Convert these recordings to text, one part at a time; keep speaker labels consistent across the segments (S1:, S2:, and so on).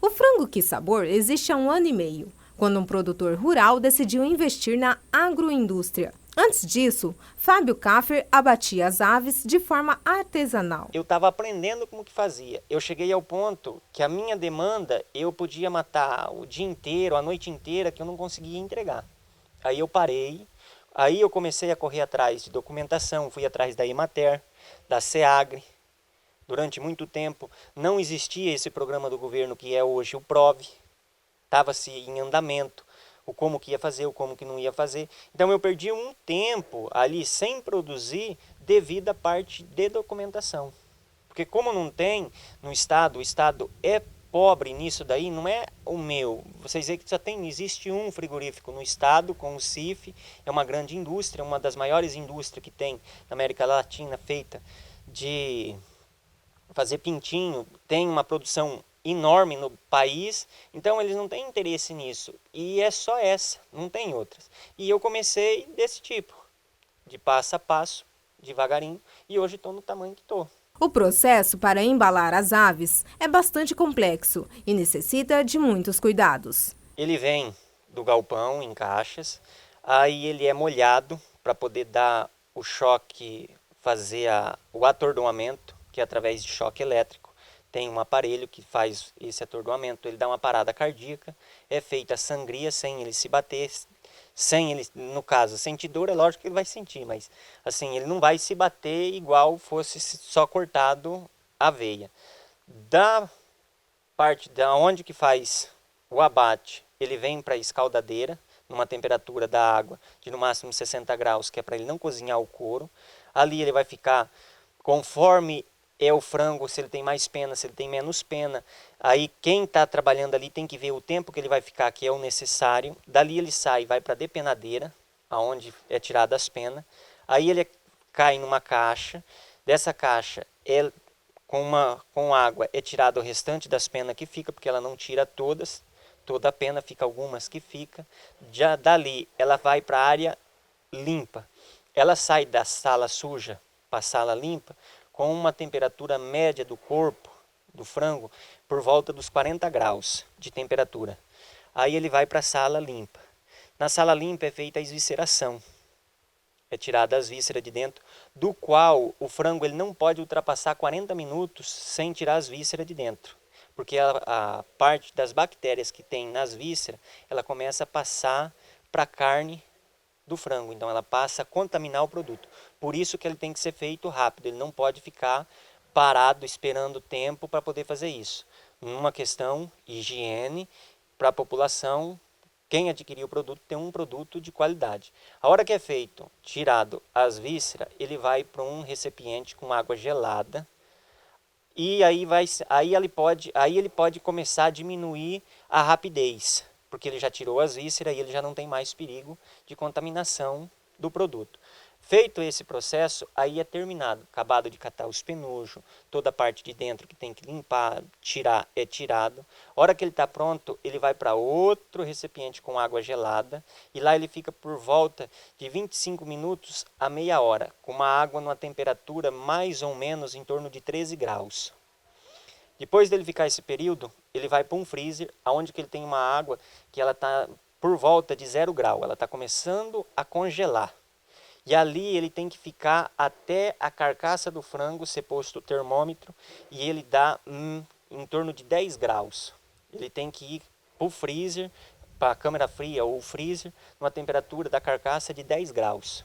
S1: O frango Que Sabor existe há 1 ano e meio, quando um produtor rural decidiu investir na agroindústria. Antes disso, Fábio Kaffer abatia as aves de forma artesanal.
S2: Eu estava aprendendo como que fazia. Eu cheguei ao ponto que a minha demanda, eu podia matar o dia inteiro, a noite inteira, que eu não conseguia entregar. Aí eu parei, aí eu comecei a correr atrás de documentação, fui atrás da Emater, da SEAGRE. Durante muito tempo não existia esse programa do governo que é hoje o PROVE, estava-se em andamento, o como que ia fazer, o como que não ia fazer. Então eu perdi um tempo ali sem produzir devido à parte de documentação. Porque como não tem no estado, o estado é pobre nisso daí, não é o meu. Vocês veem que só existe um frigorífico no estado com o CIF, é uma grande indústria, uma das maiores indústrias que tem na América Latina, feita de fazer pintinho, tem uma produção enorme no país, então eles não têm interesse nisso. E é só essa, não tem outras. E eu comecei desse tipo, de passo a passo, devagarinho, e hoje estou no tamanho que estou.
S1: O processo para embalar as aves é bastante complexo e necessita de muitos cuidados.
S2: Ele vem do galpão em caixas, aí ele é molhado para poder dar o choque, fazer o atordoamento, que é através de choque elétrico. Tem um aparelho que faz esse atordoamento, ele dá uma parada cardíaca, é feita a sangria sem ele se bater, sem ele, no caso, sentir dor, é lógico que ele vai sentir, mas assim, ele não vai se bater igual fosse só cortado a veia. Da parte da onde que faz o abate, ele vem para a escaldadeira, numa temperatura da água de no máximo 60 graus, que é para ele não cozinhar o couro. Ali ele vai ficar, conforme é o frango, se ele tem mais pena, se ele tem menos pena. Aí quem está trabalhando ali tem que ver o tempo que ele vai ficar, que é o necessário. Dali ele sai e vai para a depenadeira, aonde é tirada as penas. Aí ele cai numa caixa. Dessa caixa, com água, é tirado o restante das penas que fica, porque ela não tira todas. Toda a pena, fica algumas que fica. Já dali ela vai para a área limpa. Ela sai da sala suja para a sala limpa com uma temperatura média do corpo do frango por volta dos 40 graus de temperatura. Aí ele vai para a sala limpa. Na sala limpa é feita a esvisceração. É tirada as vísceras de dentro, do qual o frango ele não pode ultrapassar 40 minutos sem tirar as vísceras de dentro. Porque a parte das bactérias que tem nas vísceras, ela começa a passar para a carne do frango. Então ela passa a contaminar o produto. Por isso que ele tem que ser feito rápido. Ele não pode ficar parado esperando tempo para poder fazer isso. Numa questão higiene para a população, quem adquirir o produto tem um produto de qualidade. A hora que é feito, tirado as vísceras, ele vai para um recipiente com água gelada. E aí ele pode começar a diminuir a rapidez, porque ele já tirou as vísceras e ele já não tem mais perigo de contaminação do produto. Feito esse processo, aí é terminado, acabado de catar os penujos, toda a parte de dentro que tem que limpar, tirar, é tirado. A hora que ele está pronto, ele vai para outro recipiente com água gelada e lá ele fica por volta de 25 minutos a meia hora, com uma água numa temperatura mais ou menos em torno de 13 graus. Depois dele ficar esse período, ele vai para um freezer, onde que ele tem uma água que ela está por volta de 0 grau, ela está começando a congelar. E ali ele tem que ficar até a carcaça do frango ser posto o termômetro e ele dá em torno de 10 graus. Ele tem que ir para o freezer, para a câmara fria ou freezer, numa temperatura da carcaça de 10 graus.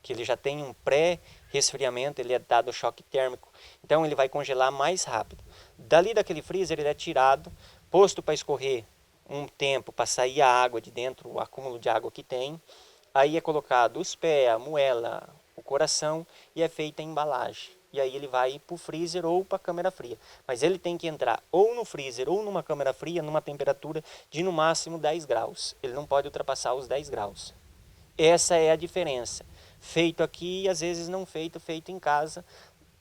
S2: Que ele já tem um pré-resfriamento, ele é dado choque térmico. Então ele vai congelar mais rápido. Dali daquele freezer ele é tirado, posto para escorrer um tempo, para sair a água de dentro, o acúmulo de água que tem. Aí é colocado os pés, a moela, o coração e é feita a embalagem. E aí ele vai para o freezer ou para a câmara fria. Mas ele tem que entrar ou no freezer ou numa câmara fria, numa temperatura de no máximo 10 graus. Ele não pode ultrapassar os 10 graus. Essa é a diferença. Feito aqui e às vezes não feito, feito em casa.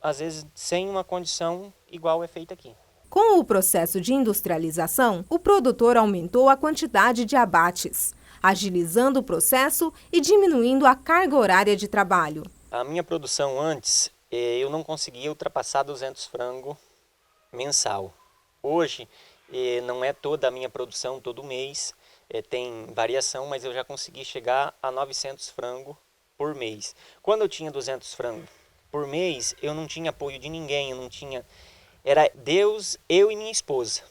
S2: Às vezes sem uma condição igual é feita aqui.
S1: Com o processo de industrialização, o produtor aumentou a quantidade de abates, agilizando o processo e diminuindo a carga horária de trabalho.
S2: A minha produção antes, eu não conseguia ultrapassar 200 frangos mensal. Hoje E não é toda a minha produção todo mês, tem variação, mas eu já consegui chegar a 900 frangos por mês. Quando eu tinha 200 frangos por mês, eu não tinha apoio de ninguém, eu não tinha... Era Deus, eu e minha esposa.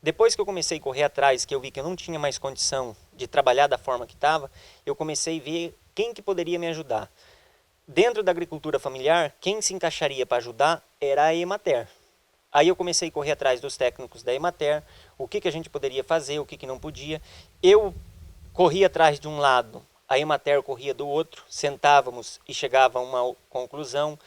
S2: Depois que eu comecei a correr atrás, que eu vi que eu não tinha mais condição de trabalhar da forma que estava, eu comecei a ver quem que poderia me ajudar. Dentro da agricultura familiar, quem se encaixaria para ajudar era a Emater. Aí eu comecei a correr atrás dos técnicos da Emater, o que a gente poderia fazer, o que não podia. Eu corria atrás de um lado, a Emater corria do outro, sentávamos e chegava a uma conclusão.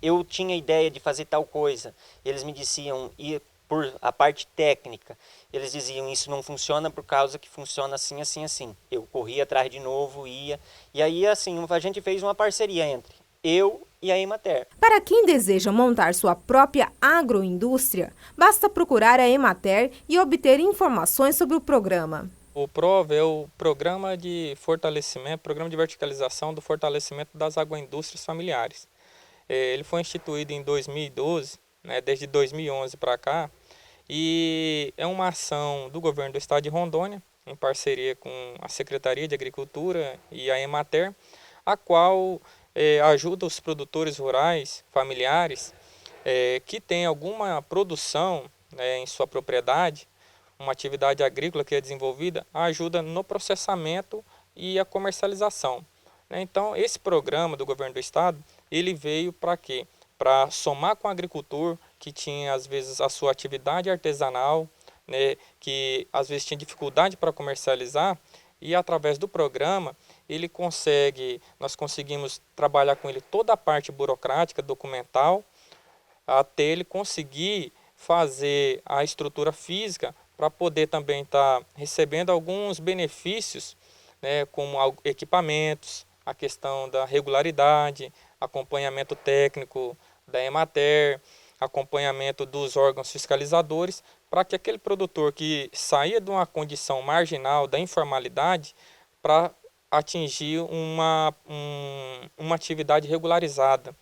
S2: Eu tinha ideia de fazer tal coisa, eles me diziam, e por a parte técnica, eles diziam, isso não funciona por causa que funciona assim, assim, assim. Eu corria atrás de novo, ia, e aí assim, a gente fez uma parceria entre eu e a Emater.
S1: Para quem deseja montar sua própria agroindústria, basta procurar a Emater e obter informações sobre o programa.
S3: O PROV é o Programa de Fortalecimento, Programa de Verticalização do Fortalecimento das Agroindústrias Familiares. Ele foi instituído em 2012, né, desde 2011 para cá, e é uma ação do governo do estado de Rondônia, em parceria com a Secretaria de Agricultura e a Emater, a qual ajuda os produtores rurais familiares que têm alguma produção em sua propriedade, uma atividade agrícola que é desenvolvida, ajuda no processamento e a comercialização. Então, esse programa do governo do estado, ele veio para quê? Para somar com o agricultor que tinha, às vezes, a sua atividade artesanal, né, que às vezes tinha dificuldade para comercializar, e através do programa, nós conseguimos trabalhar com ele toda a parte burocrática, documental, até ele conseguir fazer a estrutura física para poder também estar recebendo alguns benefícios, né, como equipamentos, a questão da regularidade, acompanhamento técnico da Emater, acompanhamento dos órgãos fiscalizadores, para que aquele produtor que saía de uma condição marginal da informalidade para atingir uma atividade regularizada.